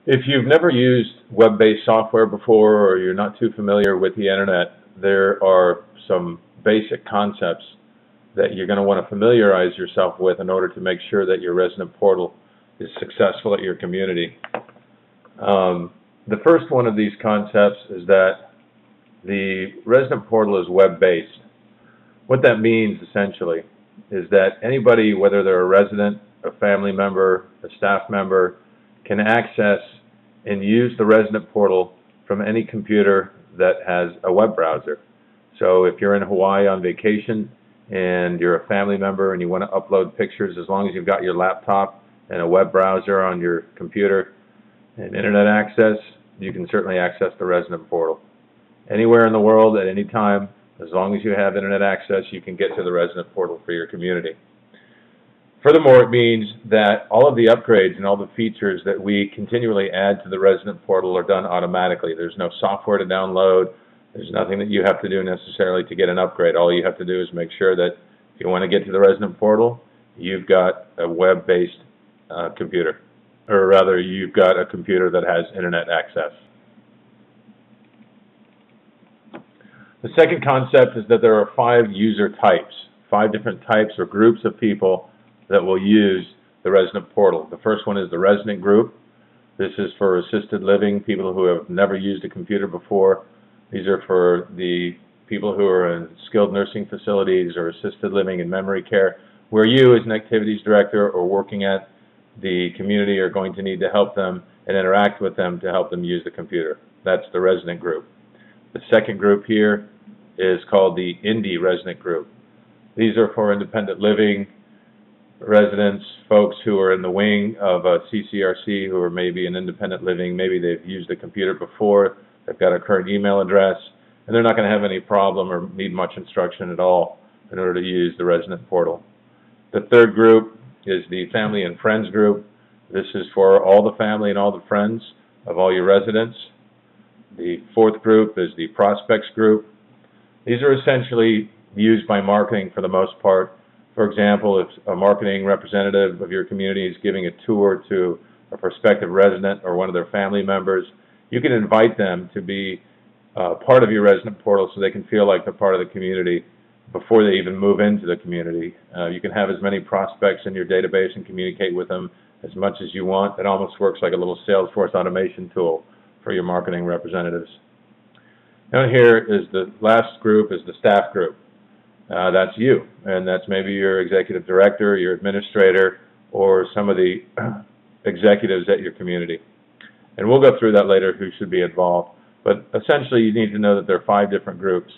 If you've never used web-based software before or you're not too familiar with the internet, there are some basic concepts that you're going to want to familiarize yourself with in order to make sure that your resident portal is successful at your community. The first one of these concepts is that the resident portal is web-based. What that means essentially is that anybody, whether they're a resident, a family member, a staff member, can access and use the resident portal from any computer that has a web browser. So if you're in Hawaii on vacation and you're a family member and you want to upload pictures, as long as you've got your laptop and a web browser on your computer and internet access, you can certainly access the resident portal. Anywhere in the world at any time, as long as you have internet access, you can get to the resident portal for your community. Furthermore, it means that all of the upgrades and all the features that we continually add to the resident portal are done automatically. There's no software to download. There's nothing that you have to do necessarily to get an upgrade. All you have to do is make sure that if you want to get to the resident portal, you've got a web-based computer, or rather, you've got a computer that has internet access. The second concept is that there are 5 user types, 5 different types or groups of people that will use the resident portal. The first one is the resident group. This is for assisted living, people who have never used a computer before. These are for the people who are in skilled nursing facilities or assisted living and memory care, where you as an activities director or working at the community are going to need to help them and interact with them to help them use the computer. That's the resident group. The second group here is called the Indie resident group. These are for independent living residents, folks who are in the wing of a CCRC who are maybe in independent living, maybe they've used a computer before, they've got a current email address, and they're not going to have any problem or need much instruction at all in order to use the resident portal. The third group is the family and friends group. This is for all the family and all the friends of all your residents. The fourth group is the prospects group. These are essentially used by marketing for the most part. For example, if a marketing representative of your community is giving a tour to a prospective resident or one of their family members, you can invite them to be part of your resident portal so they can feel like they're part of the community before they even move into the community. You can have as many prospects in your database and communicate with them as much as you want. It almost works like a little Salesforce automation tool for your marketing representatives. Down here is the last group, is the staff group. That's you, and that's maybe your executive director, your administrator, or some of the executives at your community. And we'll go through that later, who should be involved. But essentially, you need to know that there are 5 different groups.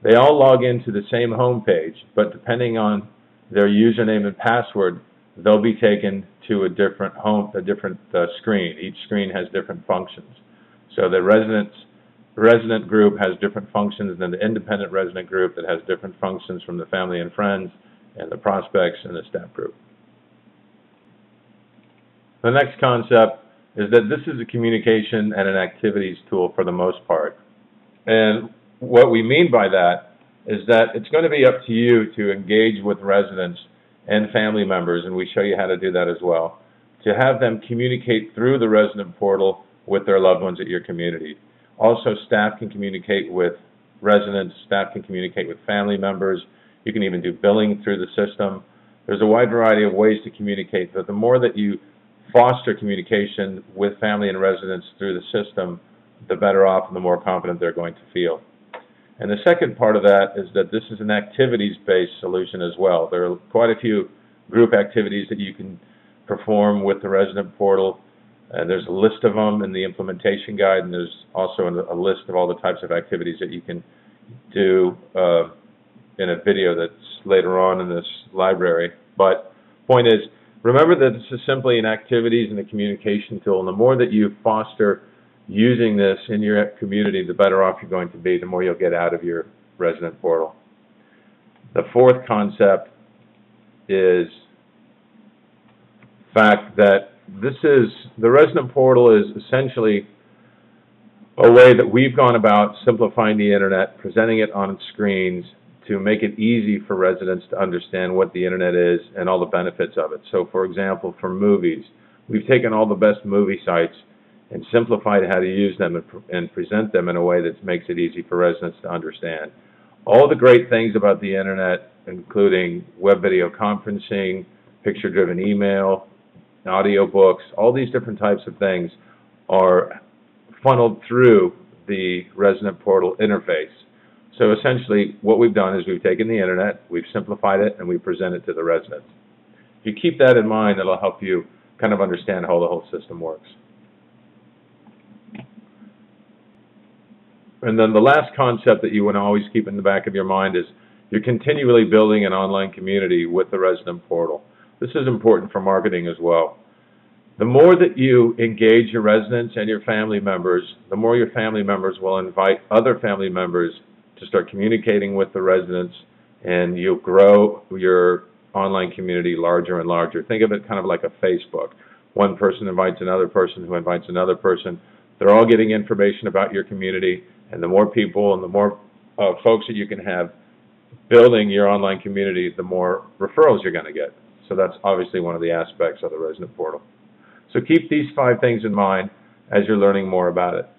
They all log into the same home page, but depending on their username and password, they'll be taken to a different screen. Each screen has different functions. So the resident group has different functions than the independent resident group that has different functions from the family and friends and the prospects and the staff group. The next concept is that this is a communication and an activities tool for the most part. And what we mean by that is that it's going to be up to you to engage with residents and family members, and we show you how to do that as well, to have them communicate through the resident portal with their loved ones at your community. Also, staff can communicate with residents, staff can communicate with family members. You can even do billing through the system. There's a wide variety of ways to communicate, but the more that you foster communication with family and residents through the system, the better off and the more confident they're going to feel. And the second part of that is that this is an activities-based solution as well. There are quite a few group activities that you can perform with the resident portal. There's a list of them in the implementation guide, and there's also a list of all the types of activities that you can do in a video that's later on in this library. But point is, remember that this is simply an activities and a communication tool, and the more that you foster using this in your community, the better off you're going to be, the more you'll get out of your resident portal. The fourth concept is the fact that the resident portal is essentially a way that we've gone about simplifying the internet, presenting it on screens to make it easy for residents to understand what the internet is and all the benefits of it. So for example, for movies, we've taken all the best movie sites and simplified how to use them and present them in a way that makes it easy for residents to understand. All the great things about the internet, including web video conferencing, picture-driven email, audio books, all these different types of things are funneled through the resident portal interface. So essentially what we've done is we've taken the internet, we've simplified it, and we present it to the residents. If you keep that in mind, it'll help you kind of understand how the whole system works. And then the last concept that you want to always keep in the back of your mind is you're continually building an online community with the resident portal. This is important for marketing as well. The more that you engage your residents and your family members, the more your family members will invite other family members to start communicating with the residents, and you'll grow your online community larger and larger. Think of it kind of like a Facebook. One person invites another person who invites another person. They're all getting information about your community, and the more people and the more folks that you can have building your online community, the more referrals you're going to get. So that's obviously one of the aspects of the resident portal. So keep these 5 things in mind as you're learning more about it.